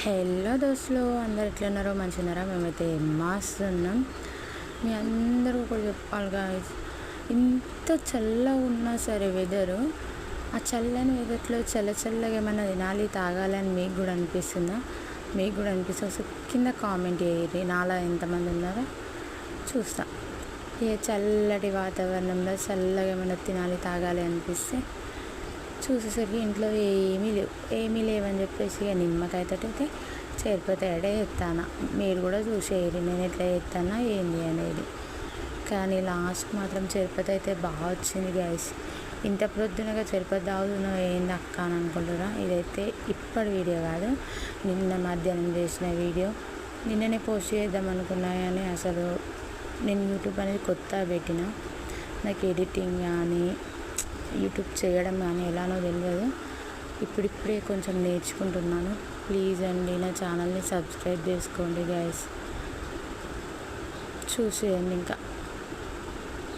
Hello దోస్తులు, అందరు ఎట్లున్నారో మంచిగున్నారా? మేమైతే మస్తు ఉన్నాం. మీ అందరూ కూడా చెప్పాలి గాయ్స్, ఇంత చల్లగా ఉన్నా సరే వెదరు, ఆ చల్లని వెదర్లో చల్లగా ఏమన్నా తినాలి తాగాలని మీకు కూడా అనిపిస్తుందా? మీకు కూడా అనిపిస్తుంది? ఒకసారి కింద కామెంట్ చేయరు. నాలా ఎంతమంది ఉన్నారో చూస్తా. ఏ చల్లటి వాతావరణంలో చల్లగా ఏమన్నా తినాలి తాగాలి అనిపిస్తే చూసేసరికి ఇంట్లో ఏమీ లేవని చెప్పేసి నిమ్మకాయతోటి చేరిపోతాడే ఎత్తాను. మీరు కూడా చూసేయరు నేను ఎట్లా ఎత్తానా ఏంది అనేది. కానీ లాస్ట్ మాత్రం చేరిపోతే అయితే బాగా వచ్చింది గ్యాస్. ఇంత ప్రొద్దునగా చేరిపోతే తాగుతున్నావు ఏంది అక్క అని అనుకుంటున్నా. ఇదైతే ఇప్పటి వీడియో కాదు, నిన్న మధ్యాహ్నం చేసిన వీడియో. నిన్ననే పోస్ట్ చేద్దాం అనుకున్నా కానీ అసలు నేను యూట్యూబ్ అనేది కొత్తగా పెట్టిన. నాకు ఎడిటింగ్ కానీ యూట్యూబ్ చేయడం కానీ ఎలానో తెలియదు. ఇప్పుడిప్పుడే కొంచెం నేర్చుకుంటున్నాను. ప్లీజ్ అండి నా ఛానల్ని సబ్స్క్రైబ్ చేసుకోండి గైస్. చూసేయండి ఇంకా.